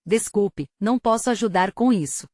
desculpe, não posso ajudar com isso.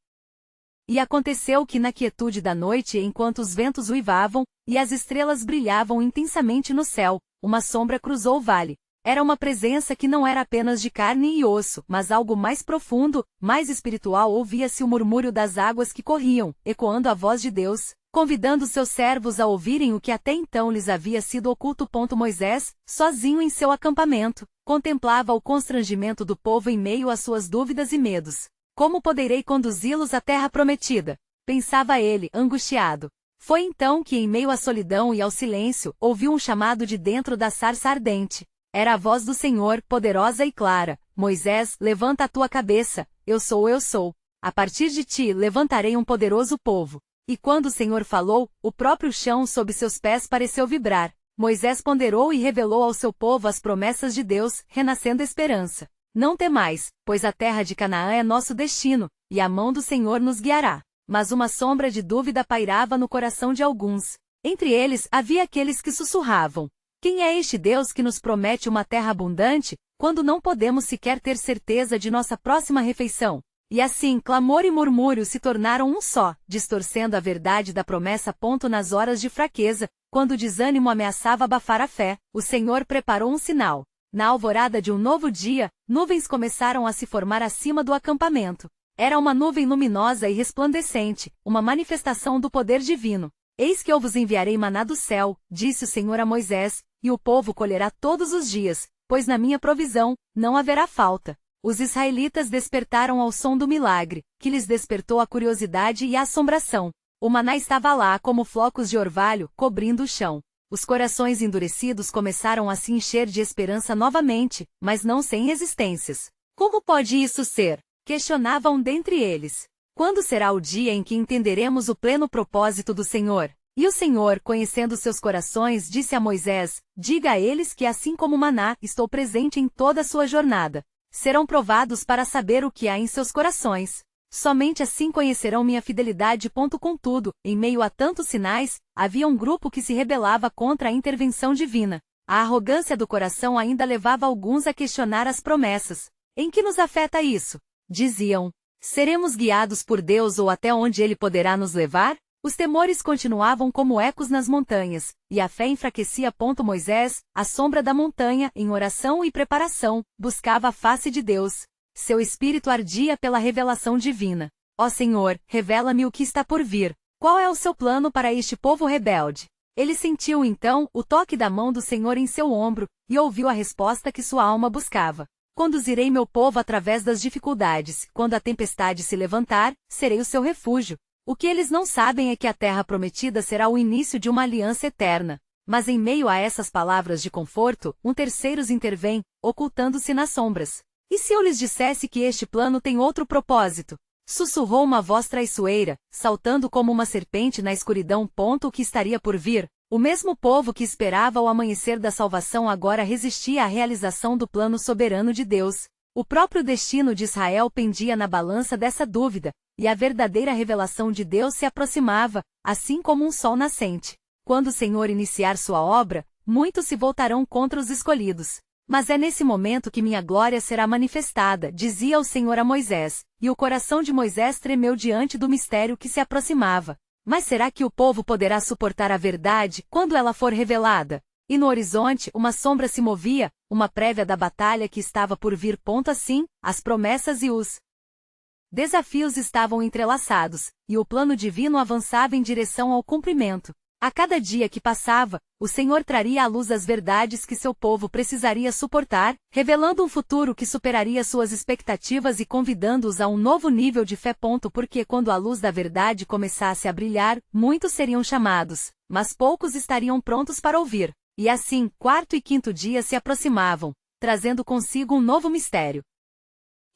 E aconteceu que na quietude da noite, enquanto os ventos uivavam, e as estrelas brilhavam intensamente no céu, uma sombra cruzou o vale. Era uma presença que não era apenas de carne e osso, mas algo mais profundo, mais espiritual. Ouvia-se o murmúrio das águas que corriam, ecoando a voz de Deus, convidando seus servos a ouvirem o que até então lhes havia sido oculto. Moisés, sozinho em seu acampamento, contemplava o constrangimento do povo em meio às suas dúvidas e medos. Como poderei conduzi-los à terra prometida? Pensava ele, angustiado. Foi então que, em meio à solidão e ao silêncio, ouviu um chamado de dentro da sarça ardente. Era a voz do Senhor, poderosa e clara. Moisés, levanta a tua cabeça, eu sou. A partir de ti levantarei um poderoso povo. E quando o Senhor falou, o próprio chão sob seus pés pareceu vibrar. Moisés ponderou e revelou ao seu povo as promessas de Deus, renascendo esperança. Não temais, pois a terra de Canaã é nosso destino, e a mão do Senhor nos guiará. Mas uma sombra de dúvida pairava no coração de alguns. Entre eles havia aqueles que sussurravam: quem é este Deus que nos promete uma terra abundante, quando não podemos sequer ter certeza de nossa próxima refeição? E assim, clamor e murmúrio se tornaram um só, distorcendo a verdade da promessa. Nas horas de fraqueza, quando o desânimo ameaçava abafar a fé, o Senhor preparou um sinal. Na alvorada de um novo dia, nuvens começaram a se formar acima do acampamento. Era uma nuvem luminosa e resplandecente, uma manifestação do poder divino. Eis que eu vos enviarei maná do céu, disse o Senhor a Moisés, e o povo colherá todos os dias, pois na minha provisão não haverá falta. Os israelitas despertaram ao som do milagre, que lhes despertou a curiosidade e a assombração. O maná estava lá como flocos de orvalho, cobrindo o chão. Os corações endurecidos começaram a se encher de esperança novamente, mas não sem resistências. Como pode isso ser? Questionavam dentre eles. Quando será o dia em que entenderemos o pleno propósito do Senhor? E o Senhor, conhecendo seus corações, disse a Moisés: diga a eles que, assim como o maná, estou presente em toda a sua jornada. Serão provados para saber o que há em seus corações. Somente assim conhecerão minha fidelidade. Contudo, em meio a tantos sinais, havia um grupo que se rebelava contra a intervenção divina. A arrogância do coração ainda levava alguns a questionar as promessas. Em que nos afeta isso? Diziam: seremos guiados por Deus ou até onde Ele poderá nos levar? Os temores continuavam como ecos nas montanhas, e a fé enfraquecia. Moisés, à sombra da montanha, em oração e preparação, buscava a face de Deus. Seu espírito ardia pela revelação divina. Ó Senhor, revela-me o que está por vir. Qual é o seu plano para este povo rebelde? Ele sentiu então o toque da mão do Senhor em seu ombro, e ouviu a resposta que sua alma buscava. Conduzirei meu povo através das dificuldades. Quando a tempestade se levantar, serei o seu refúgio. O que eles não sabem é que a terra prometida será o início de uma aliança eterna. Mas em meio a essas palavras de conforto, um terceiro intervém, ocultando-se nas sombras. E se eu lhes dissesse que este plano tem outro propósito? Sussurrou uma voz traiçoeira, saltando como uma serpente na escuridão. O que estaria por vir? O mesmo povo que esperava o amanhecer da salvação agora resistia à realização do plano soberano de Deus. O próprio destino de Israel pendia na balança dessa dúvida, e a verdadeira revelação de Deus se aproximava, assim como um sol nascente. Quando o Senhor iniciar sua obra, muitos se voltarão contra os escolhidos. Mas é nesse momento que minha glória será manifestada, dizia o Senhor a Moisés, e o coração de Moisés tremeu diante do mistério que se aproximava. Mas será que o povo poderá suportar a verdade quando ela for revelada? E no horizonte uma sombra se movia, uma prévia da batalha que estava por vir. Assim, as promessas e os desafios estavam entrelaçados, e o plano divino avançava em direção ao cumprimento. A cada dia que passava, o Senhor traria à luz as verdades que seu povo precisaria suportar, revelando um futuro que superaria suas expectativas e convidando-os a um novo nível de fé. Porque quando a luz da verdade começasse a brilhar, muitos seriam chamados, mas poucos estariam prontos para ouvir. E assim, quarto e quinto dia se aproximavam, trazendo consigo um novo mistério.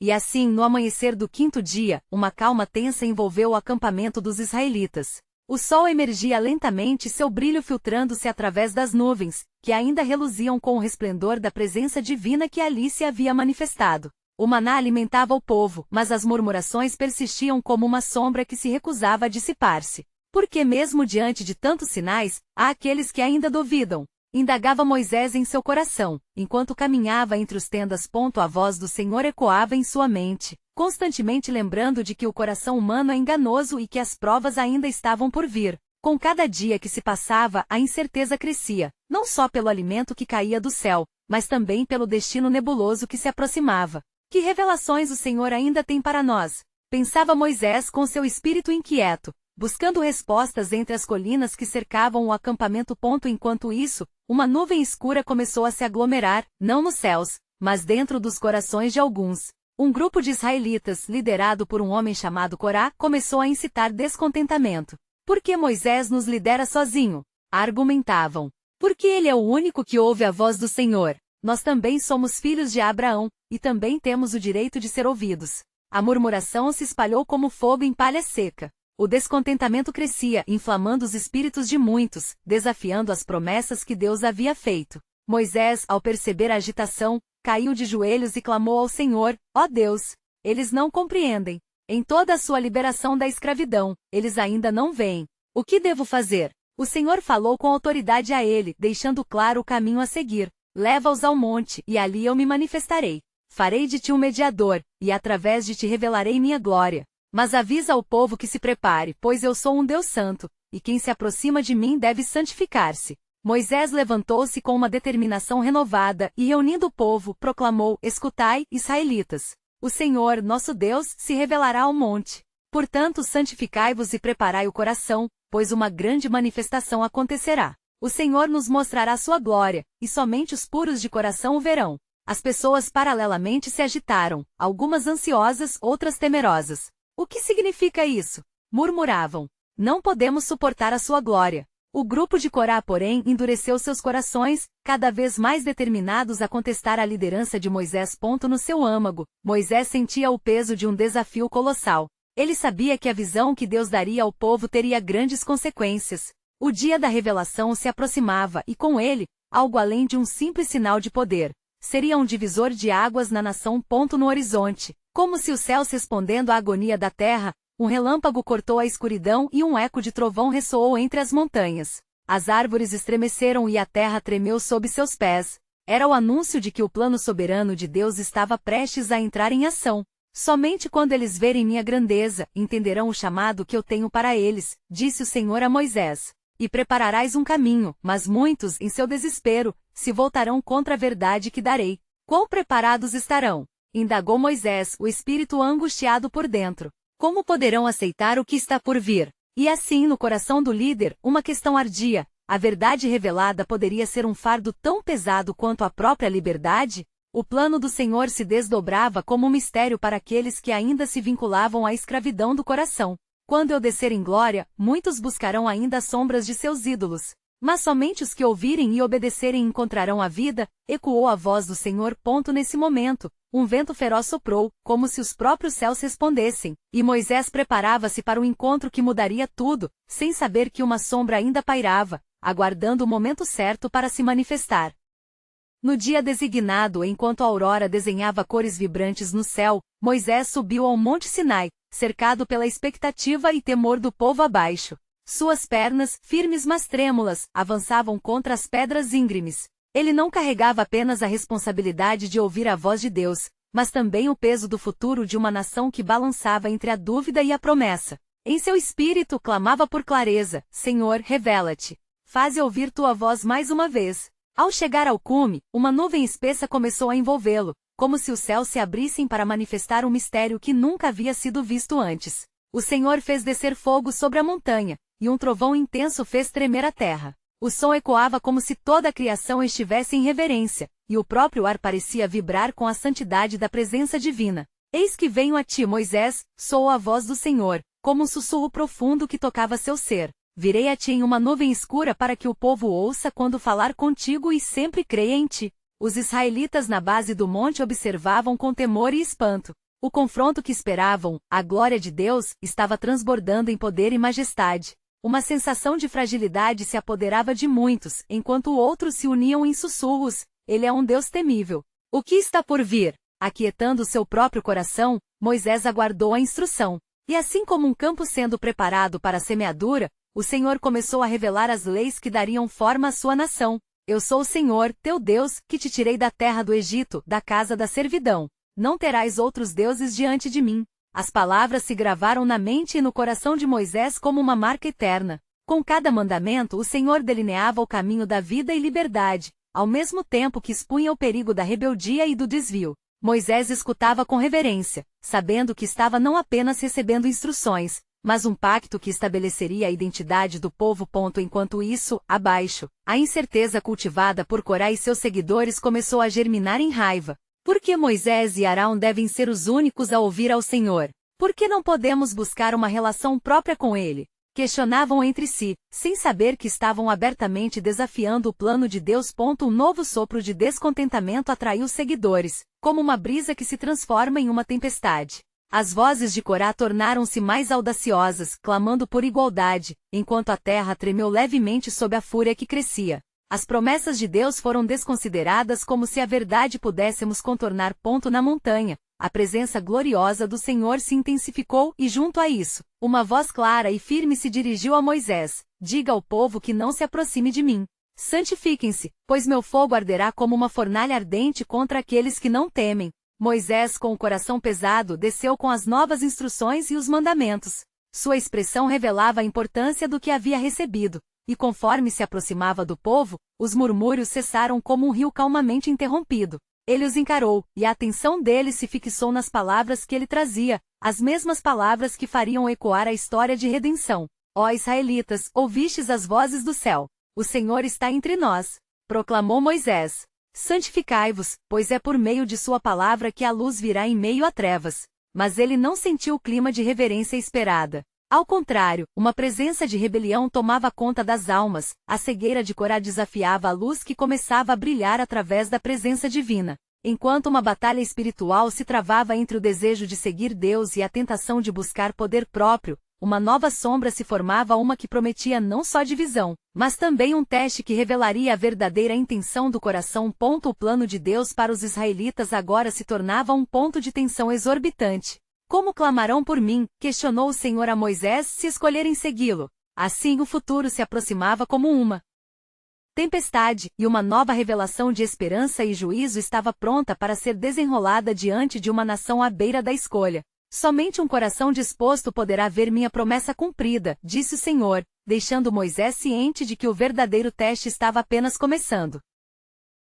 E assim, no amanhecer do quinto dia, uma calma tensa envolveu o acampamento dos israelitas. O sol emergia lentamente, seu brilho filtrando-se através das nuvens, que ainda reluziam com o resplendor da presença divina que ali se havia manifestado. O maná alimentava o povo, mas as murmurações persistiam como uma sombra que se recusava a dissipar-se. Porque mesmo diante de tantos sinais, há aqueles que ainda duvidam. Indagava Moisés em seu coração, enquanto caminhava entre os tendas. A voz do Senhor ecoava em sua mente: constantemente lembrando de que o coração humano é enganoso e que as provas ainda estavam por vir. Com cada dia que se passava, a incerteza crescia, não só pelo alimento que caía do céu, mas também pelo destino nebuloso que se aproximava. Que revelações o Senhor ainda tem para nós? Pensava Moisés com seu espírito inquieto, buscando respostas entre as colinas que cercavam o acampamento. Enquanto isso, uma nuvem escura começou a se aglomerar, não nos céus, mas dentro dos corações de alguns. Um grupo de israelitas, liderado por um homem chamado Corá, começou a incitar descontentamento. Por que Moisés nos lidera sozinho? Argumentavam. Porque ele é o único que ouve a voz do Senhor. Nós também somos filhos de Abraão, e também temos o direito de ser ouvidos. A murmuração se espalhou como fogo em palha seca. O descontentamento crescia, inflamando os espíritos de muitos, desafiando as promessas que Deus havia feito. Moisés, ao perceber a agitação, caiu de joelhos e clamou ao Senhor: ó Deus, eles não compreendem. Em toda a sua liberação da escravidão, eles ainda não veem. O que devo fazer? O Senhor falou com autoridade a ele, deixando claro o caminho a seguir. Leva-os ao monte, e ali eu me manifestarei. Farei de ti um mediador, e através de ti revelarei minha glória. Mas avisa ao povo que se prepare, pois eu sou um Deus santo, e quem se aproxima de mim deve santificar-se. Moisés levantou-se com uma determinação renovada, e reunindo o povo, proclamou: escutai, israelitas. O Senhor, nosso Deus, se revelará ao monte. Portanto, santificai-vos e preparai o coração, pois uma grande manifestação acontecerá. O Senhor nos mostrará sua glória, e somente os puros de coração o verão. As pessoas paralelamente se agitaram, algumas ansiosas, outras temerosas. O que significa isso? Murmuravam. Não podemos suportar a sua glória. O grupo de Corá, porém, endureceu seus corações, cada vez mais determinados a contestar a liderança de Moisés. No seu âmago, Moisés sentia o peso de um desafio colossal. Ele sabia que a visão que Deus daria ao povo teria grandes consequências. O dia da revelação se aproximava e, com ele, algo além de um simples sinal de poder. Seria um divisor de águas na nação. No horizonte, como se os céus respondendo à agonia da terra, um relâmpago cortou a escuridão e um eco de trovão ressoou entre as montanhas. As árvores estremeceram e a terra tremeu sob seus pés. Era o anúncio de que o plano soberano de Deus estava prestes a entrar em ação. Somente quando eles verem minha grandeza, entenderão o chamado que eu tenho para eles, disse o Senhor a Moisés. E prepararás um caminho, mas muitos, em seu desespero, se voltarão contra a verdade que darei. Quão preparados estarão? Indagou Moisés, o espírito angustiado por dentro. Como poderão aceitar o que está por vir? E assim, no coração do líder, uma questão ardia. A verdade revelada poderia ser um fardo tão pesado quanto a própria liberdade? O plano do Senhor se desdobrava como um mistério para aqueles que ainda se vinculavam à escravidão do coração. Quando eu descer em glória, muitos buscarão ainda as sombras de seus ídolos. Mas somente os que ouvirem e obedecerem encontrarão a vida, ecoou a voz do Senhor. Nesse momento, um vento feroz soprou, como se os próprios céus respondessem, e Moisés preparava-se para o encontro que mudaria tudo, sem saber que uma sombra ainda pairava, aguardando o momento certo para se manifestar. No dia designado, enquanto a aurora desenhava cores vibrantes no céu, Moisés subiu ao Monte Sinai, cercado pela expectativa e temor do povo abaixo. Suas pernas, firmes mas trêmulas, avançavam contra as pedras íngremes. Ele não carregava apenas a responsabilidade de ouvir a voz de Deus, mas também o peso do futuro de uma nação que balançava entre a dúvida e a promessa. Em seu espírito clamava por clareza: Senhor, revela-te. Faze ouvir tua voz mais uma vez. Ao chegar ao cume, uma nuvem espessa começou a envolvê-lo, como se os céus se abrissem para manifestar um mistério que nunca havia sido visto antes. O Senhor fez descer fogo sobre a montanha, e um trovão intenso fez tremer a terra. O som ecoava como se toda a criação estivesse em reverência, e o próprio ar parecia vibrar com a santidade da presença divina. Eis que venho a ti, Moisés, soou a voz do Senhor, como um sussurro profundo que tocava seu ser. Virei a ti em uma nuvem escura para que o povo ouça quando falar contigo e sempre creia em ti. Os israelitas na base do monte observavam com temor e espanto. O confronto que esperavam, a glória de Deus, estava transbordando em poder e majestade. Uma sensação de fragilidade se apoderava de muitos, enquanto outros se uniam em sussurros: ele é um Deus temível. O que está por vir? Aquietando seu próprio coração, Moisés aguardou a instrução. E assim como um campo sendo preparado para a semeadura, o Senhor começou a revelar as leis que dariam forma à sua nação. Eu sou o Senhor, teu Deus, que te tirei da terra do Egito, da casa da servidão. não terás outros deuses diante de mim. As palavras se gravaram na mente e no coração de Moisés como uma marca eterna. Com cada mandamento o Senhor delineava o caminho da vida e liberdade, ao mesmo tempo que expunha o perigo da rebeldia e do desvio. Moisés escutava com reverência, sabendo que estava não apenas recebendo instruções, mas um pacto que estabeleceria a identidade do povo. Enquanto isso, abaixo, a incerteza cultivada por Corá e seus seguidores começou a germinar em raiva. Por que Moisés e Arão devem ser os únicos a ouvir ao Senhor? Por que não podemos buscar uma relação própria com Ele? Questionavam entre si, sem saber que estavam abertamente desafiando o plano de Deus. Um novo sopro de descontentamento atraiu os seguidores, como uma brisa que se transforma em uma tempestade. As vozes de Corá tornaram-se mais audaciosas, clamando por igualdade, enquanto a terra tremeu levemente sob a fúria que crescia. As promessas de Deus foram desconsideradas como se a verdade pudéssemos contornar. Na montanha, a presença gloriosa do Senhor se intensificou e, junto a isso, uma voz clara e firme se dirigiu a Moisés: diga ao povo que não se aproxime de mim. Santifiquem-se, pois meu fogo arderá como uma fornalha ardente contra aqueles que não temem. Moisés, com o coração pesado, desceu com as novas instruções e os mandamentos. Sua expressão revelava a importância do que havia recebido. E conforme se aproximava do povo, os murmúrios cessaram como um rio calmamente interrompido. Ele os encarou, e a atenção deles se fixou nas palavras que ele trazia, as mesmas palavras que fariam ecoar a história de redenção. Ó israelitas, ouvistes as vozes do céu. O Senhor está entre nós, proclamou Moisés. Santificai-vos, pois é por meio de sua palavra que a luz virá em meio a trevas. Mas ele não sentiu o clima de reverência esperada. Ao contrário, uma presença de rebelião tomava conta das almas, a cegueira de Corá desafiava a luz que começava a brilhar através da presença divina. Enquanto uma batalha espiritual se travava entre o desejo de seguir Deus e a tentação de buscar poder próprio, uma nova sombra se formava, uma que prometia não só divisão, mas também um teste que revelaria a verdadeira intenção do coração. O plano de Deus para os israelitas agora se tornava um ponto de tensão exorbitante. Como clamarão por mim? Questionou o Senhor a Moisés, se escolherem segui-lo. Assim o futuro se aproximava como uma tempestade, e uma nova revelação de esperança e juízo estava pronta para ser desenrolada diante de uma nação à beira da escolha. Somente um coração disposto poderá ver minha promessa cumprida, disse o Senhor, deixando Moisés ciente de que o verdadeiro teste estava apenas começando.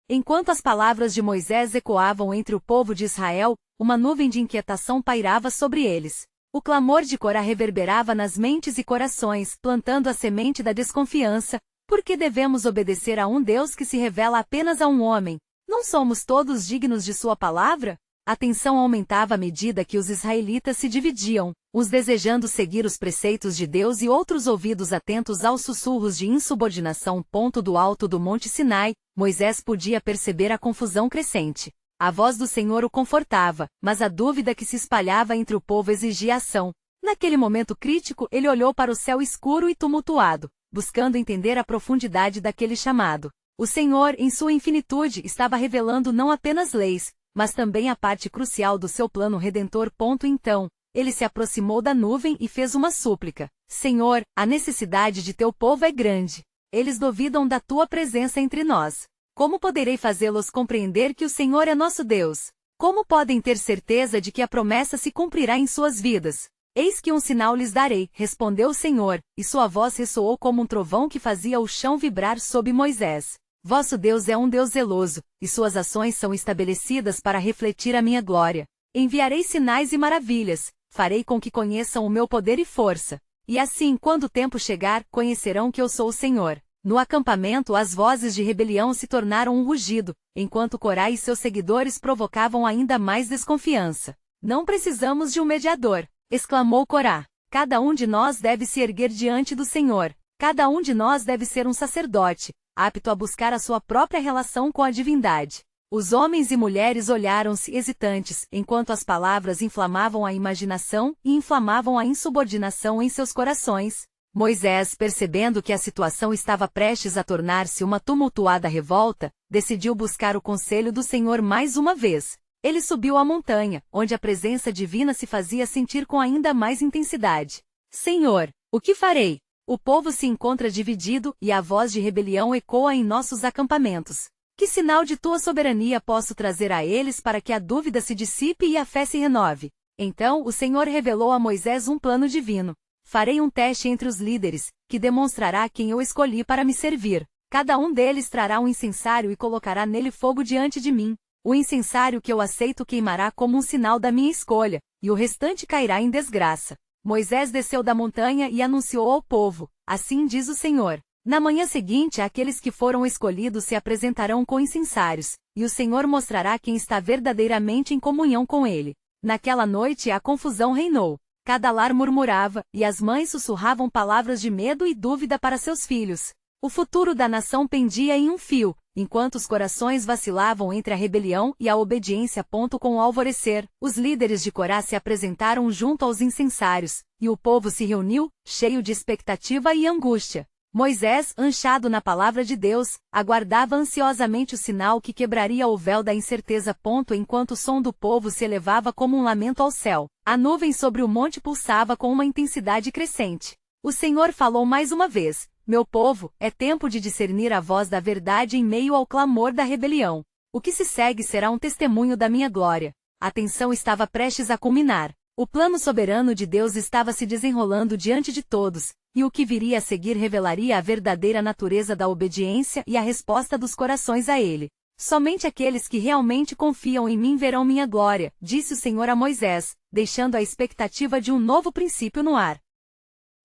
Enquanto as palavras de Moisés ecoavam entre o povo de Israel, uma nuvem de inquietação pairava sobre eles. O clamor de Corá reverberava nas mentes e corações, plantando a semente da desconfiança. Por que devemos obedecer a um Deus que se revela apenas a um homem? Não somos todos dignos de sua palavra? A tensão aumentava à medida que os israelitas se dividiam, uns desejando seguir os preceitos de Deus e outros ouvidos atentos aos sussurros de insubordinação. Do alto do Monte Sinai, Moisés podia perceber a confusão crescente. A voz do Senhor o confortava, mas a dúvida que se espalhava entre o povo exigia ação. Naquele momento crítico, ele olhou para o céu escuro e tumultuado, buscando entender a profundidade daquele chamado. O Senhor, em sua infinitude, estava revelando não apenas leis, mas também a parte crucial do seu plano redentor. Então, ele se aproximou da nuvem e fez uma súplica. Senhor, a necessidade de teu povo é grande. Eles duvidam da tua presença entre nós. Como poderei fazê-los compreender que o Senhor é nosso Deus? Como podem ter certeza de que a promessa se cumprirá em suas vidas? Eis que um sinal lhes darei, respondeu o Senhor, e sua voz ressoou como um trovão que fazia o chão vibrar sob Moisés. Vosso Deus é um Deus zeloso, e suas ações são estabelecidas para refletir a minha glória. Enviarei sinais e maravilhas, farei com que conheçam o meu poder e força. E assim, quando o tempo chegar, conhecerão que eu sou o Senhor. No acampamento, as vozes de rebelião se tornaram um rugido, enquanto Corá e seus seguidores provocavam ainda mais desconfiança. Não precisamos de um mediador, exclamou Corá. Cada um de nós deve se erguer diante do Senhor. Cada um de nós deve ser um sacerdote, apto a buscar a sua própria relação com a divindade. Os homens e mulheres olharam-se hesitantes, enquanto as palavras inflamavam a imaginação e inflamavam a insubordinação em seus corações. Moisés, percebendo que a situação estava prestes a tornar-se uma tumultuada revolta, decidiu buscar o conselho do Senhor mais uma vez. Ele subiu a montanha, onde a presença divina se fazia sentir com ainda mais intensidade. Senhor, o que farei? O povo se encontra dividido e a voz de rebelião ecoa em nossos acampamentos. Que sinal de tua soberania posso trazer a eles para que a dúvida se dissipe e a fé se renove? Então o Senhor revelou a Moisés um plano divino. Farei um teste entre os líderes, que demonstrará quem eu escolhi para me servir. Cada um deles trará um incensário e colocará nele fogo diante de mim. O incensário que eu aceito queimará como um sinal da minha escolha, e o restante cairá em desgraça. Moisés desceu da montanha e anunciou ao povo: assim diz o Senhor. Na manhã seguinte, aqueles que foram escolhidos se apresentarão com incensários, e o Senhor mostrará quem está verdadeiramente em comunhão com ele. Naquela noite a confusão reinou. Cada lar murmurava, e as mães sussurravam palavras de medo e dúvida para seus filhos. O futuro da nação pendia em um fio, enquanto os corações vacilavam entre a rebelião e a obediência. Com o alvorecer, os líderes de Corá se apresentaram junto aos incensários, e o povo se reuniu, cheio de expectativa e angústia. Moisés, anchado na palavra de Deus, aguardava ansiosamente o sinal que quebraria o véu da incerteza. Enquanto o som do povo se elevava como um lamento ao céu, a nuvem sobre o monte pulsava com uma intensidade crescente. O Senhor falou mais uma vez: meu povo, é tempo de discernir a voz da verdade em meio ao clamor da rebelião. O que se segue será um testemunho da minha glória. A tensão estava prestes a culminar. O plano soberano de Deus estava se desenrolando diante de todos, e o que viria a seguir revelaria a verdadeira natureza da obediência e a resposta dos corações a ele. Somente aqueles que realmente confiam em mim verão minha glória, disse o Senhor a Moisés, deixando a expectativa de um novo princípio no ar.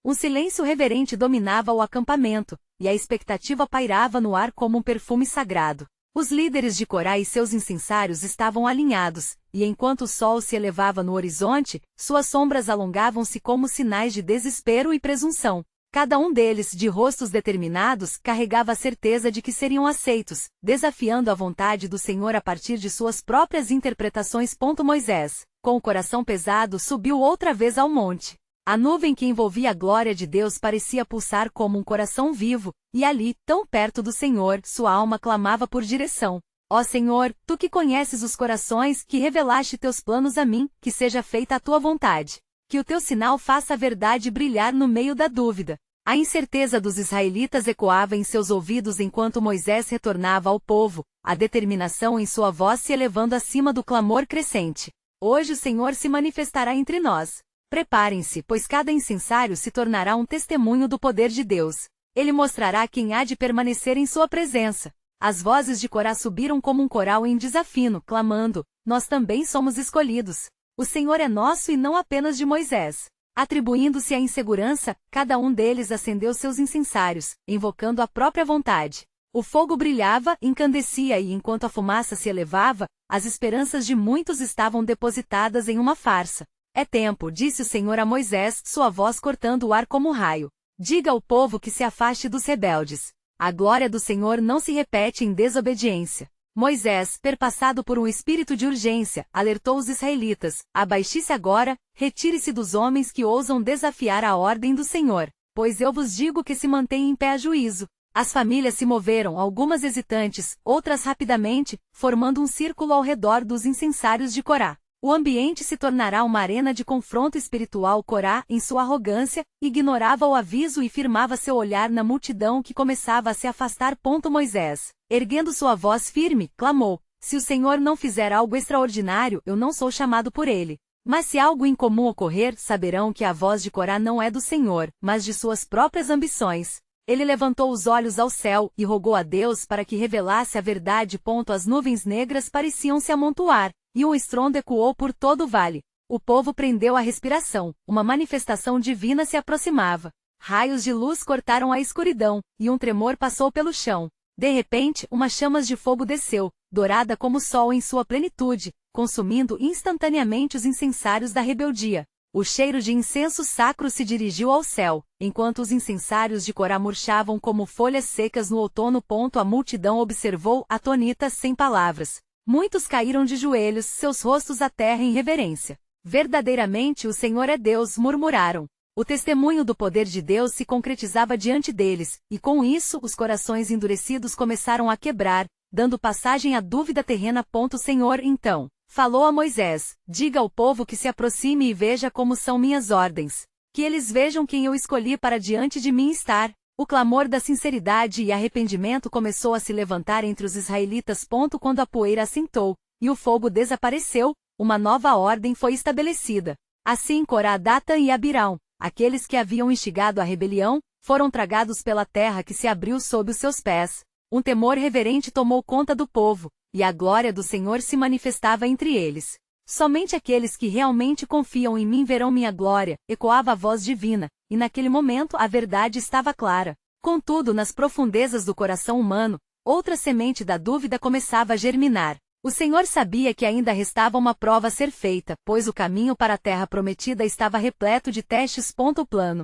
Um silêncio reverente dominava o acampamento, e a expectativa pairava no ar como um perfume sagrado. Os líderes de Corá e seus incensários estavam alinhados, e enquanto o sol se elevava no horizonte, suas sombras alongavam-se como sinais de desespero e presunção. Cada um deles, de rostos determinados, carregava a certeza de que seriam aceitos, desafiando a vontade do Senhor a partir de suas próprias interpretações. Moisés, com o coração pesado, subiu outra vez ao monte. A nuvem que envolvia a glória de Deus parecia pulsar como um coração vivo, e ali, tão perto do Senhor, sua alma clamava por direção. Ó Senhor, tu que conheces os corações, que revelaste teus planos a mim, que seja feita a tua vontade. Que o teu sinal faça a verdade brilhar no meio da dúvida. A incerteza dos israelitas ecoava em seus ouvidos enquanto Moisés retornava ao povo, a determinação em sua voz se elevando acima do clamor crescente. Hoje o Senhor se manifestará entre nós. Preparem-se, pois cada incensário se tornará um testemunho do poder de Deus. Ele mostrará quem há de permanecer em sua presença. As vozes de Corá subiram como um coral em desafino, clamando: nós também somos escolhidos. O Senhor é nosso e não apenas de Moisés. Atribuindo-se à insegurança, cada um deles acendeu seus incensários, invocando a própria vontade. O fogo brilhava, incandescia e enquanto a fumaça se elevava, as esperanças de muitos estavam depositadas em uma farsa. É tempo, disse o Senhor a Moisés, sua voz cortando o ar como um raio. Diga ao povo que se afaste dos rebeldes. A glória do Senhor não se repete em desobediência. Moisés, perpassado por um espírito de urgência, alertou os israelitas: abaixe-se agora, retire-se dos homens que ousam desafiar a ordem do Senhor, pois eu vos digo que se mantém em pé a juízo. As famílias se moveram, algumas hesitantes, outras rapidamente, formando um círculo ao redor dos incensários de Corá. O ambiente se tornará uma arena de confronto espiritual. Corá, em sua arrogância, ignorava o aviso e firmava seu olhar na multidão que começava a se afastar. Moisés, erguendo sua voz firme, clamou: se o Senhor não fizer algo extraordinário, eu não sou chamado por ele. Mas se algo incomum ocorrer, saberão que a voz de Corá não é do Senhor, mas de suas próprias ambições. Ele levantou os olhos ao céu e rogou a Deus para que revelasse a verdade. As nuvens negras pareciam se amontoar, e um estrondo ecoou por todo o vale. O povo prendeu a respiração, uma manifestação divina se aproximava. Raios de luz cortaram a escuridão, e um tremor passou pelo chão. De repente, uma chama de fogo desceu, dourada como o sol em sua plenitude, consumindo instantaneamente os incensários da rebeldia. O cheiro de incenso sacro se dirigiu ao céu, enquanto os incensários de Corá murchavam como folhas secas no outono. A multidão observou, atônita, sem palavras. Muitos caíram de joelhos, seus rostos à terra em reverência. Verdadeiramente o Senhor é Deus, murmuraram. O testemunho do poder de Deus se concretizava diante deles, e com isso os corações endurecidos começaram a quebrar, dando passagem à dúvida terrena. O Senhor, então, falou a Moisés: diga ao povo que se aproxime e veja como são minhas ordens. Que eles vejam quem eu escolhi para diante de mim estar. O clamor da sinceridade e arrependimento começou a se levantar entre os israelitas. Quando a poeira assentou, e o fogo desapareceu, uma nova ordem foi estabelecida. Assim Corá, Datã e Abirão, aqueles que haviam instigado a rebelião, foram tragados pela terra que se abriu sob os seus pés. Um temor reverente tomou conta do povo, e a glória do Senhor se manifestava entre eles. Somente aqueles que realmente confiam em mim verão minha glória, ecoava a voz divina, e naquele momento a verdade estava clara. Contudo, nas profundezas do coração humano, outra semente da dúvida começava a germinar. O Senhor sabia que ainda restava uma prova a ser feita, pois o caminho para a terra prometida estava repleto de testes. O plano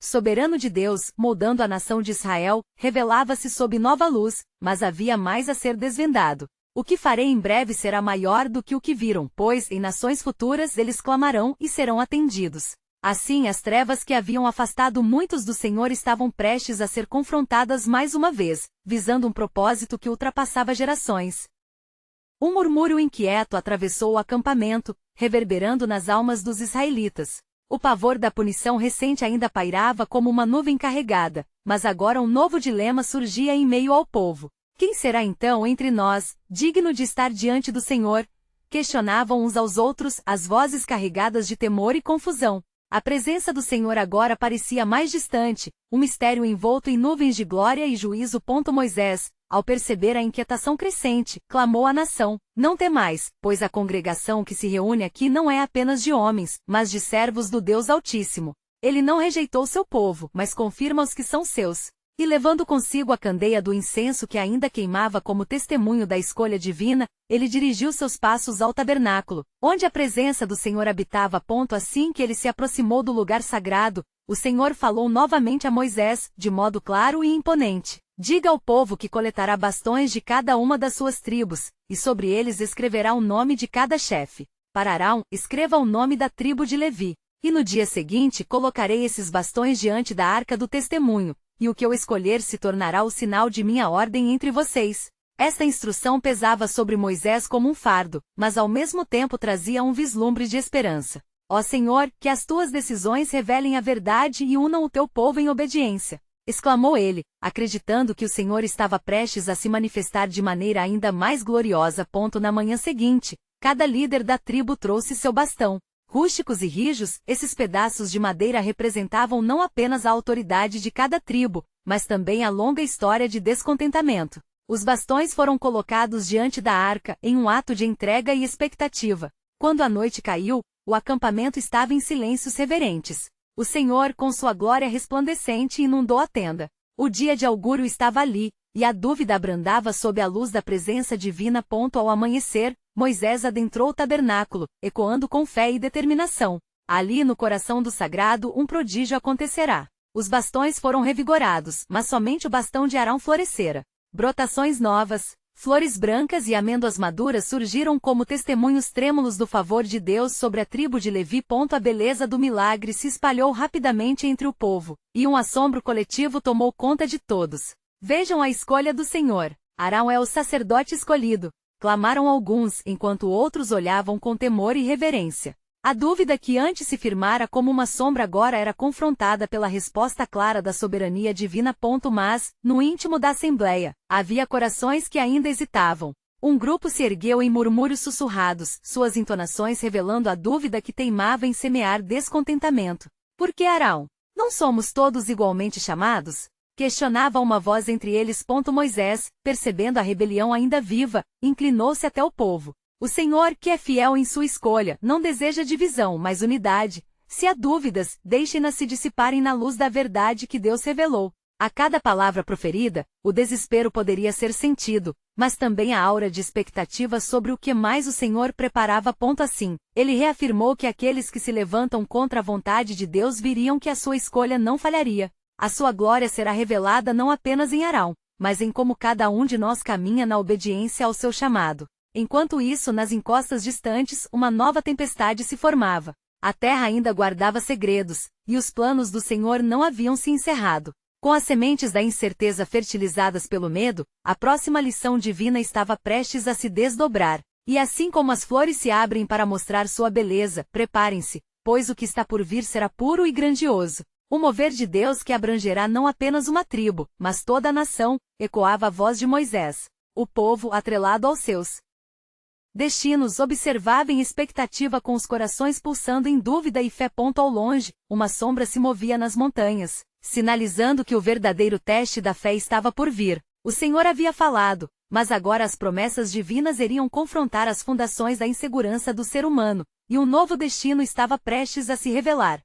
soberano de Deus, moldando a nação de Israel, revelava-se sob nova luz, mas havia mais a ser desvendado. O que farei em breve será maior do que o que viram, pois em nações futuras eles clamarão e serão atendidos. Assim, as trevas que haviam afastado muitos do Senhor estavam prestes a ser confrontadas mais uma vez, visando um propósito que ultrapassava gerações. Um murmúrio inquieto atravessou o acampamento, reverberando nas almas dos israelitas. O pavor da punição recente ainda pairava como uma nuvem carregada, mas agora um novo dilema surgia em meio ao povo. Quem será então entre nós, digno de estar diante do Senhor? Questionavam uns aos outros, as vozes carregadas de temor e confusão. A presença do Senhor agora parecia mais distante, um mistério envolto em nuvens de glória e juízo. Moisés, ao perceber a inquietação crescente, clamou à nação: não temais, pois a congregação que se reúne aqui não é apenas de homens, mas de servos do Deus Altíssimo. Ele não rejeitou seu povo, mas confirma os que são seus. E levando consigo a candeia do incenso que ainda queimava como testemunho da escolha divina, ele dirigiu seus passos ao tabernáculo, onde a presença do Senhor habitava. Assim que ele se aproximou do lugar sagrado, o Senhor falou novamente a Moisés, de modo claro e imponente: diga ao povo que coletará bastões de cada uma das suas tribos, e sobre eles escreverá o nome de cada chefe. Para Arão, escreva o nome da tribo de Levi. E no dia seguinte colocarei esses bastões diante da arca do testemunho, e o que eu escolher se tornará o sinal de minha ordem entre vocês. Esta instrução pesava sobre Moisés como um fardo, mas ao mesmo tempo trazia um vislumbre de esperança. Ó Senhor, que as tuas decisões revelem a verdade e unam o teu povo em obediência, exclamou ele, acreditando que o Senhor estava prestes a se manifestar de maneira ainda mais gloriosa. Na manhã seguinte, cada líder da tribo trouxe seu bastão. Rústicos e rijos, esses pedaços de madeira representavam não apenas a autoridade de cada tribo, mas também a longa história de descontentamento. Os bastões foram colocados diante da arca, em um ato de entrega e expectativa. Quando a noite caiu, o acampamento estava em silêncios reverentes. O Senhor, com sua glória resplandecente, inundou a tenda. O dia de augúrio estava ali, e a dúvida abrandava sob a luz da presença divina. Ao amanhecer, Moisés adentrou o tabernáculo, ecoando com fé e determinação: ali no coração do sagrado um prodígio acontecerá. Os bastões foram revigorados, mas somente o bastão de Arão florescera. Brotações novas, flores brancas e amêndoas maduras surgiram como testemunhos trêmulos do favor de Deus sobre a tribo de Levi. A beleza do milagre se espalhou rapidamente entre o povo, e um assombro coletivo tomou conta de todos. Vejam a escolha do Senhor. Arão é o sacerdote escolhido, clamaram alguns, enquanto outros olhavam com temor e reverência. A dúvida que antes se firmara como uma sombra agora era confrontada pela resposta clara da soberania divina. Mas, no íntimo da assembleia, havia corações que ainda hesitavam. Um grupo se ergueu em murmúrios sussurrados, suas entonações revelando a dúvida que teimava em semear descontentamento. Por que Arão? Não somos todos igualmente chamados? Questionava uma voz entre eles. Moisés, percebendo a rebelião ainda viva, inclinou-se até o povo. O Senhor, que é fiel em sua escolha, não deseja divisão, mas unidade. Se há dúvidas, deixem-nas se dissiparem na luz da verdade que Deus revelou. A cada palavra proferida, o desespero poderia ser sentido, mas também a aura de expectativa sobre o que mais o Senhor preparava. Assim, ele reafirmou que aqueles que se levantam contra a vontade de Deus viriam, que a sua escolha não falharia. A sua glória será revelada não apenas em Arão, mas em como cada um de nós caminha na obediência ao seu chamado. Enquanto isso, nas encostas distantes, uma nova tempestade se formava. A terra ainda guardava segredos, e os planos do Senhor não haviam se encerrado. Com as sementes da incerteza fertilizadas pelo medo, a próxima lição divina estava prestes a se desdobrar. E assim como as flores se abrem para mostrar sua beleza, preparem-se, pois o que está por vir será puro e grandioso. O mover de Deus que abrangerá não apenas uma tribo, mas toda a nação, ecoava a voz de Moisés. O povo, atrelado aos seus destinos, observava em expectativa com os corações pulsando em dúvida e fé. Ao longe, uma sombra se movia nas montanhas, sinalizando que o verdadeiro teste da fé estava por vir. O Senhor havia falado, mas agora as promessas divinas iriam confrontar as fundações da insegurança do ser humano, e um novo destino estava prestes a se revelar.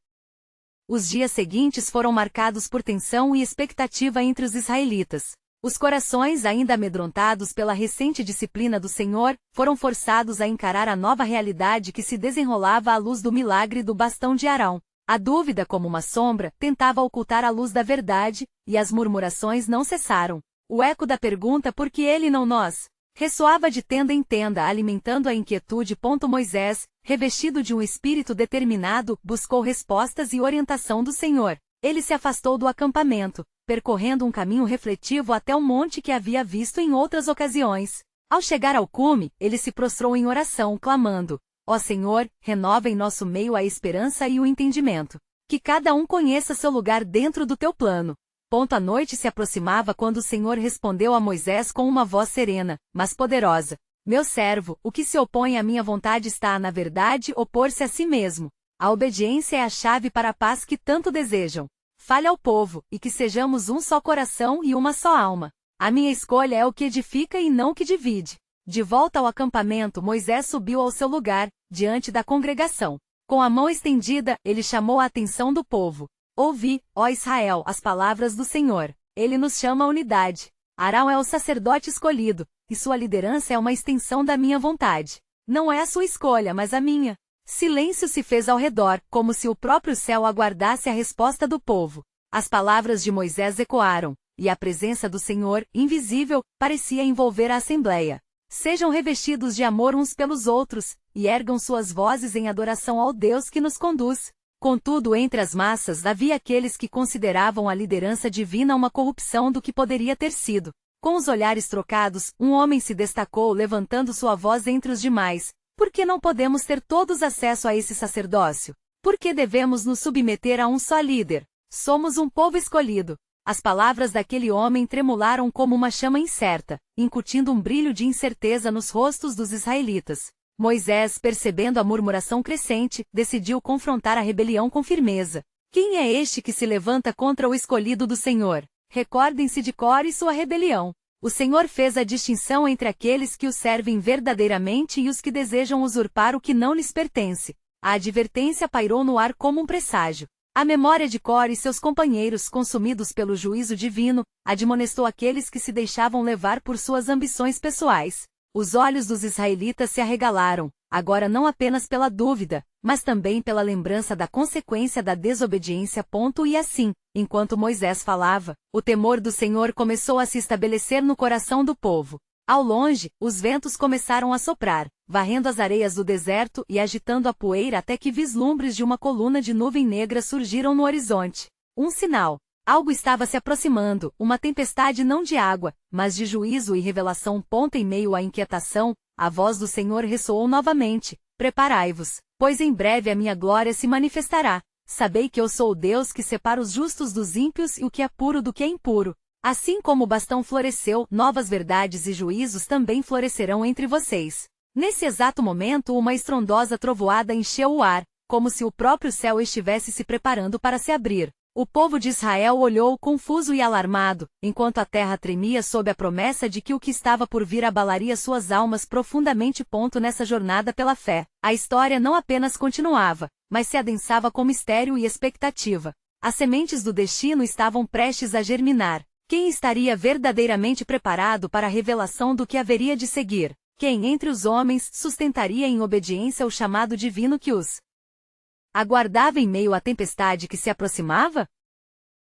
Os dias seguintes foram marcados por tensão e expectativa entre os israelitas. Os corações, ainda amedrontados pela recente disciplina do Senhor, foram forçados a encarar a nova realidade que se desenrolava à luz do milagre do bastão de Arão. A dúvida, como uma sombra, tentava ocultar a luz da verdade, e as murmurações não cessaram. O eco da pergunta "por que ele e não nós?" ressoava de tenda em tenda, alimentando a inquietude. Moisés, revestido de um espírito determinado, buscou respostas e orientação do Senhor. Ele se afastou do acampamento, percorrendo um caminho refletivo até o monte que havia visto em outras ocasiões. Ao chegar ao cume, ele se prostrou em oração, clamando: "Ó Senhor, renova em nosso meio a esperança e o entendimento. Que cada um conheça seu lugar dentro do teu plano." A noite se aproximava quando o Senhor respondeu a Moisés com uma voz serena, mas poderosa: "Meu servo, o que se opõe à minha vontade está, na verdade, opor-se a si mesmo. A obediência é a chave para a paz que tanto desejam. Fale ao povo, e que sejamos um só coração e uma só alma. A minha escolha é o que edifica e não o que divide." De volta ao acampamento, Moisés subiu ao seu lugar, diante da congregação. Com a mão estendida, ele chamou a atenção do povo. "Ouvi, ó Israel, as palavras do Senhor. Ele nos chama à unidade. Arão é o sacerdote escolhido, e sua liderança é uma extensão da minha vontade. Não é a sua escolha, mas a minha." Silêncio se fez ao redor, como se o próprio céu aguardasse a resposta do povo. As palavras de Moisés ecoaram, e a presença do Senhor, invisível, parecia envolver a assembleia. "Sejam revestidos de amor uns pelos outros, e ergam suas vozes em adoração ao Deus que nos conduz." Contudo, entre as massas havia aqueles que consideravam a liderança divina uma corrupção do que poderia ter sido. Com os olhares trocados, um homem se destacou, levantando sua voz entre os demais: "Por que não podemos ter todos acesso a esse sacerdócio? Por que devemos nos submeter a um só líder? Somos um povo escolhido." As palavras daquele homem tremularam como uma chama incerta, incutindo um brilho de incerteza nos rostos dos israelitas. Moisés, percebendo a murmuração crescente, decidiu confrontar a rebelião com firmeza. "Quem é este que se levanta contra o escolhido do Senhor? Recordem-se de Cor e sua rebelião. O Senhor fez a distinção entre aqueles que o servem verdadeiramente e os que desejam usurpar o que não lhes pertence." A advertência pairou no ar como um presságio. A memória de Cor e seus companheiros, consumidos pelo juízo divino, admonestou aqueles que se deixavam levar por suas ambições pessoais. Os olhos dos israelitas se arregalaram, agora não apenas pela dúvida, mas também pela lembrança da consequência da desobediência. E assim, enquanto Moisés falava, o temor do Senhor começou a se estabelecer no coração do povo. Ao longe, os ventos começaram a soprar, varrendo as areias do deserto e agitando a poeira até que vislumbres de uma coluna de nuvem negra surgiram no horizonte. Um sinal. Algo estava se aproximando, uma tempestade não de água, mas de juízo e revelação. Em meio à inquietação, a voz do Senhor ressoou novamente: "Preparai-vos, pois em breve a minha glória se manifestará. Sabei que eu sou o Deus que separa os justos dos ímpios e o que é puro do que é impuro. Assim como o bastão floresceu, novas verdades e juízos também florescerão entre vocês." Nesse exato momento, uma estrondosa trovoada encheu o ar, como se o próprio céu estivesse se preparando para se abrir. O povo de Israel olhou confuso e alarmado, enquanto a terra tremia sob a promessa de que o que estava por vir abalaria suas almas profundamente. Nessa jornada pela fé, a história não apenas continuava, mas se adensava com mistério e expectativa. As sementes do destino estavam prestes a germinar. Quem estaria verdadeiramente preparado para a revelação do que haveria de seguir? Quem entre os homens sustentaria em obediência o chamado divino que os aguardava em meio à tempestade que se aproximava?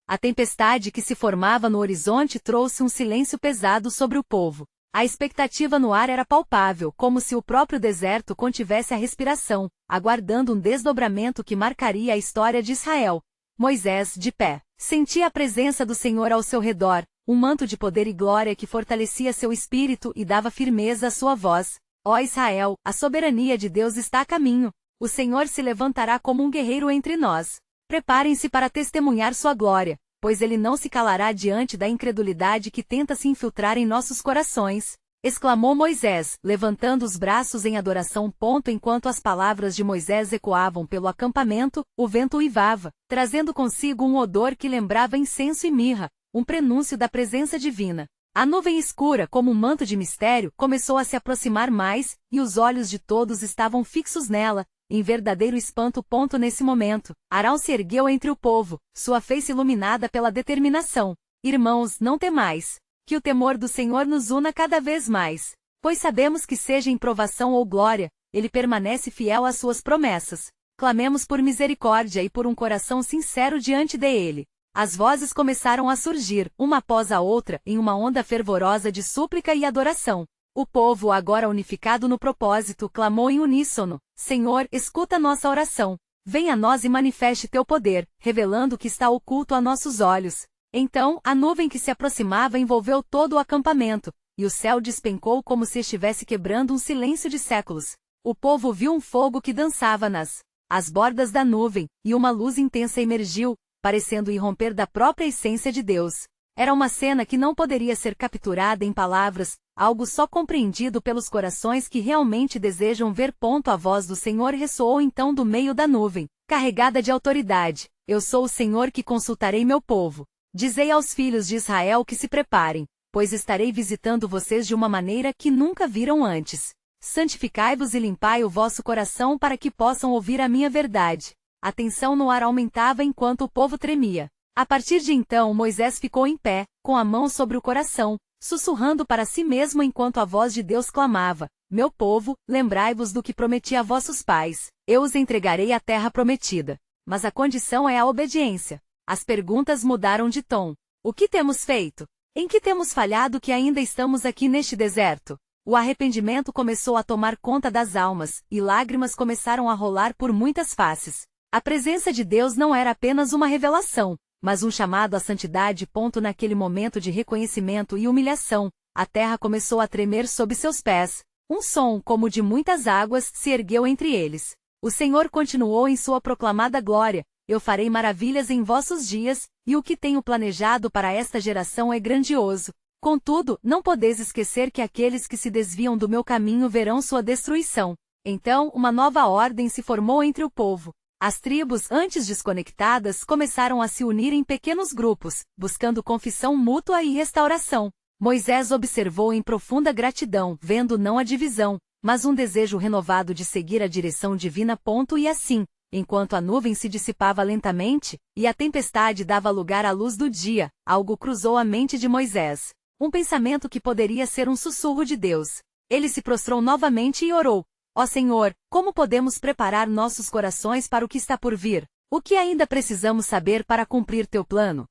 A tempestade que se formava no horizonte trouxe um silêncio pesado sobre o povo. A expectativa no ar era palpável, como se o próprio deserto contivesse a respiração, aguardando um desdobramento que marcaria a história de Israel. Moisés, de pé, sentia a presença do Senhor ao seu redor, um manto de poder e glória que fortalecia seu espírito e dava firmeza à sua voz. Ó Israel, a soberania de Deus está a caminho. O Senhor se levantará como um guerreiro entre nós. Preparem-se para testemunhar sua glória, pois ele não se calará diante da incredulidade que tenta se infiltrar em nossos corações, exclamou Moisés, levantando os braços em adoração. Enquanto as palavras de Moisés ecoavam pelo acampamento, o vento uivava, trazendo consigo um odor que lembrava incenso e mirra, um prenúncio da presença divina. A nuvem escura, como um manto de mistério, começou a se aproximar mais, e os olhos de todos estavam fixos nela, em verdadeiro espanto. Nesse momento, Arão se ergueu entre o povo, sua face iluminada pela determinação. Irmãos, não temais. Que o temor do Senhor nos una cada vez mais. Pois sabemos que seja em provação ou glória, ele permanece fiel às suas promessas. Clamemos por misericórdia e por um coração sincero diante dele. As vozes começaram a surgir, uma após a outra, em uma onda fervorosa de súplica e adoração. O povo, agora unificado no propósito, clamou em uníssono: Senhor, escuta nossa oração. Venha a nós e manifeste teu poder, revelando o que está oculto a nossos olhos. Então, a nuvem que se aproximava envolveu todo o acampamento, e o céu despencou como se estivesse quebrando um silêncio de séculos. O povo viu um fogo que dançava nas as bordas da nuvem, e uma luz intensa emergiu, parecendo irromper da própria essência de Deus. Era uma cena que não poderia ser capturada em palavras, algo só compreendido pelos corações que realmente desejam ver. A voz do Senhor ressoou então do meio da nuvem, carregada de autoridade: Eu sou o Senhor que consultarei meu povo. Dizei aos filhos de Israel que se preparem, pois estarei visitando vocês de uma maneira que nunca viram antes. Santificai-vos e limpai o vosso coração para que possam ouvir a minha verdade. A tensão no ar aumentava enquanto o povo tremia. A partir de então Moisés ficou em pé, com a mão sobre o coração, sussurrando para si mesmo enquanto a voz de Deus clamava: Meu povo, lembrai-vos do que prometi a vossos pais. Eu os entregarei à terra prometida. Mas a condição é a obediência. As perguntas mudaram de tom. O que temos feito? Em que temos falhado que ainda estamos aqui neste deserto? O arrependimento começou a tomar conta das almas, e lágrimas começaram a rolar por muitas faces. A presença de Deus não era apenas uma revelação, mas um chamado à santidade. Naquele momento de reconhecimento e humilhação, a terra começou a tremer sob seus pés. Um som como de muitas águas se ergueu entre eles. O Senhor continuou em sua proclamada glória: Eu farei maravilhas em vossos dias, e o que tenho planejado para esta geração é grandioso. Contudo, não podeis esquecer que aqueles que se desviam do meu caminho verão sua destruição. Então, uma nova ordem se formou entre o povo. As tribos, antes desconectadas, começaram a se unir em pequenos grupos, buscando confissão mútua e restauração. Moisés observou em profunda gratidão, vendo não a divisão, mas um desejo renovado de seguir a direção divina. E assim, enquanto a nuvem se dissipava lentamente, e a tempestade dava lugar à luz do dia, algo cruzou a mente de Moisés. Um pensamento que poderia ser um sussurro de Deus. Ele se prostrou novamente e orou: Ó Senhor, como podemos preparar nossos corações para o que está por vir? O que ainda precisamos saber para cumprir teu plano?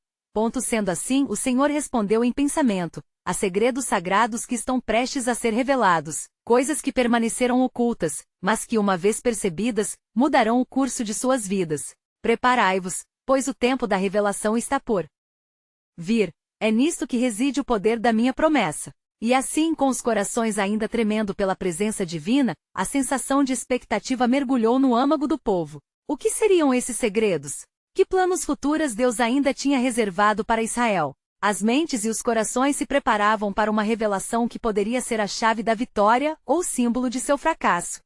Sendo assim, o Senhor respondeu em pensamento: há segredos sagrados que estão prestes a ser revelados, coisas que permaneceram ocultas, mas que, uma vez percebidas, mudarão o curso de suas vidas. Preparai-vos, pois o tempo da revelação está por vir. É nisto que reside o poder da minha promessa. E assim, com os corações ainda tremendo pela presença divina, a sensação de expectativa mergulhou no âmago do povo. O que seriam esses segredos? Que planos futuros Deus ainda tinha reservado para Israel? As mentes e os corações se preparavam para uma revelação que poderia ser a chave da vitória ou símbolo de seu fracasso.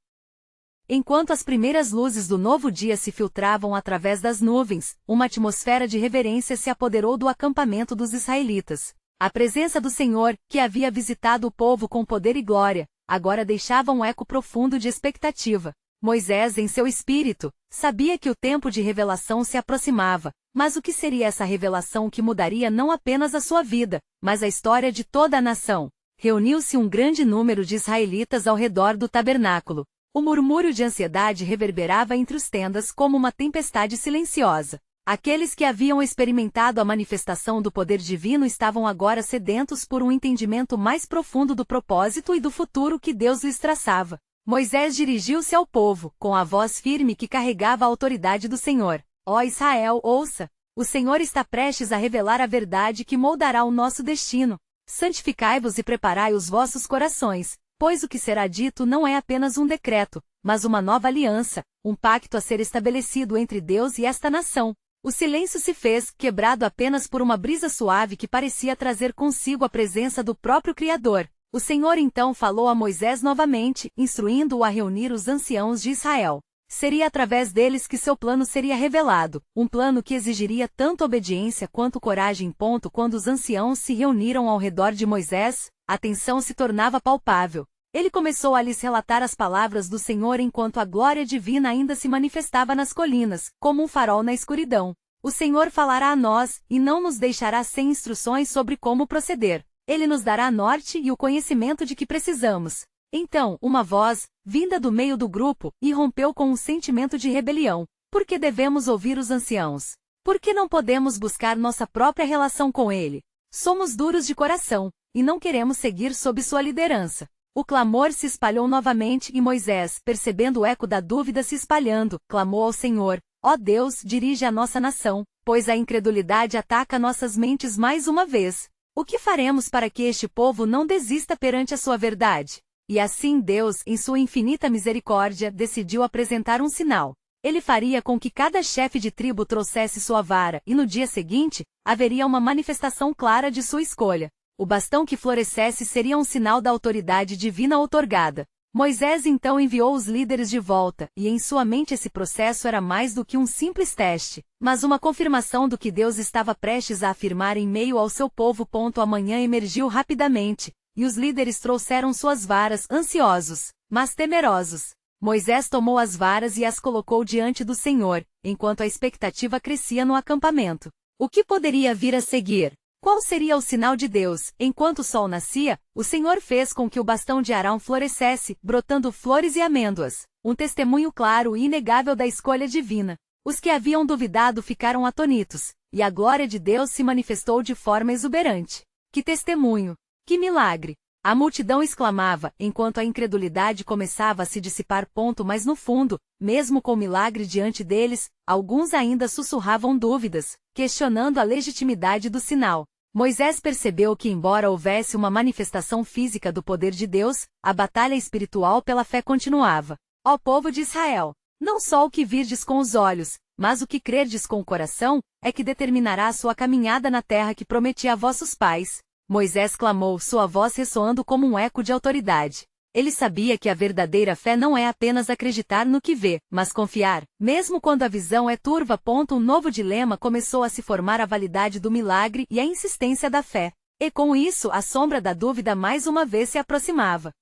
Enquanto as primeiras luzes do novo dia se filtravam através das nuvens, uma atmosfera de reverência se apoderou do acampamento dos israelitas. A presença do Senhor, que havia visitado o povo com poder e glória, agora deixava um eco profundo de expectativa. Moisés, em seu espírito, sabia que o tempo de revelação se aproximava, mas o que seria essa revelação que mudaria não apenas a sua vida, mas a história de toda a nação? Reuniu-se um grande número de israelitas ao redor do tabernáculo. O murmúrio de ansiedade reverberava entre os tendas como uma tempestade silenciosa. Aqueles que haviam experimentado a manifestação do poder divino estavam agora sedentos por um entendimento mais profundo do propósito e do futuro que Deus lhes traçava. Moisés dirigiu-se ao povo, com a voz firme que carregava a autoridade do Senhor. Ó Israel, ouça! O Senhor está prestes a revelar a verdade que moldará o nosso destino. Santificai-vos e preparai os vossos corações, pois o que será dito não é apenas um decreto, mas uma nova aliança, um pacto a ser estabelecido entre Deus e esta nação. O silêncio se fez, quebrado apenas por uma brisa suave que parecia trazer consigo a presença do próprio Criador. O Senhor então falou a Moisés novamente, instruindo-o a reunir os anciãos de Israel. Seria através deles que seu plano seria revelado, um plano que exigiria tanto obediência quanto coragem. Quando os anciãos se reuniram ao redor de Moisés, a tensão se tornava palpável. Ele começou a lhes relatar as palavras do Senhor enquanto a glória divina ainda se manifestava nas colinas, como um farol na escuridão. O Senhor falará a nós, e não nos deixará sem instruções sobre como proceder. Ele nos dará norte e o conhecimento de que precisamos. Então, uma voz, vinda do meio do grupo, irrompeu com um sentimento de rebelião. Por que devemos ouvir os anciãos? Por que não podemos buscar nossa própria relação com ele? Somos duros de coração, e não queremos seguir sob sua liderança. O clamor se espalhou novamente e Moisés, percebendo o eco da dúvida se espalhando, clamou ao Senhor: ó Deus, dirige a nossa nação, pois a incredulidade ataca nossas mentes mais uma vez. O que faremos para que este povo não desista perante a sua verdade? E assim Deus, em sua infinita misericórdia, decidiu apresentar um sinal. Ele faria com que cada chefe de tribo trouxesse sua vara, e no dia seguinte, haveria uma manifestação clara de sua escolha. O bastão que florescesse seria um sinal da autoridade divina outorgada. Moisés então enviou os líderes de volta, e em sua mente esse processo era mais do que um simples teste, mas uma confirmação do que Deus estava prestes a afirmar em meio ao seu povo. A manhã emergiu rapidamente, e os líderes trouxeram suas varas, ansiosos, mas temerosos. Moisés tomou as varas e as colocou diante do Senhor, enquanto a expectativa crescia no acampamento. O que poderia vir a seguir? Qual seria o sinal de Deus? Enquanto o sol nascia, o Senhor fez com que o bastão de Arão florescesse, brotando flores e amêndoas, um testemunho claro e inegável da escolha divina. Os que haviam duvidado ficaram atonitos, e a glória de Deus se manifestou de forma exuberante. Que testemunho! Que milagre! A multidão exclamava, enquanto a incredulidade começava a se dissipar. Mas no fundo, mesmo com o milagre diante deles, alguns ainda sussurravam dúvidas, questionando a legitimidade do sinal. Moisés percebeu que, embora houvesse uma manifestação física do poder de Deus, a batalha espiritual pela fé continuava. Ó povo de Israel! Não só o que virdes com os olhos, mas o que crerdes com o coração, é que determinará a sua caminhada na terra que prometi a vossos pais. Moisés clamou, sua voz ressoando como um eco de autoridade. Ele sabia que a verdadeira fé não é apenas acreditar no que vê, mas confiar, mesmo quando a visão é turva. Um novo dilema começou a se formar: a validade do milagre e a insistência da fé. E com isso, a sombra da dúvida mais uma vez se aproximava.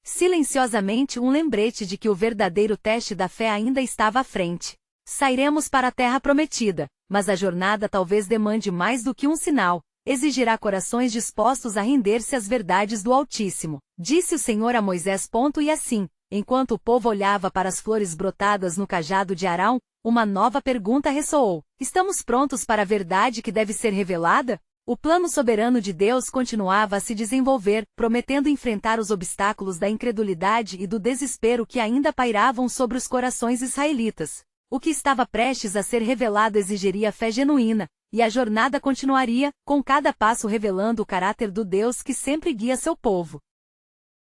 Silenciosamente, um lembrete de que o verdadeiro teste da fé ainda estava à frente. Sairemos para a terra prometida, mas a jornada talvez demande mais do que um sinal. Exigirá corações dispostos a render-se às verdades do Altíssimo, disse o Senhor a Moisés. E assim, enquanto o povo olhava para as flores brotadas no cajado de Arão, uma nova pergunta ressoou: estamos prontos para a verdade que deve ser revelada? O plano soberano de Deus continuava a se desenvolver, prometendo enfrentar os obstáculos da incredulidade e do desespero que ainda pairavam sobre os corações israelitas. O que estava prestes a ser revelado exigiria fé genuína, e a jornada continuaria, com cada passo revelando o caráter do Deus que sempre guia seu povo.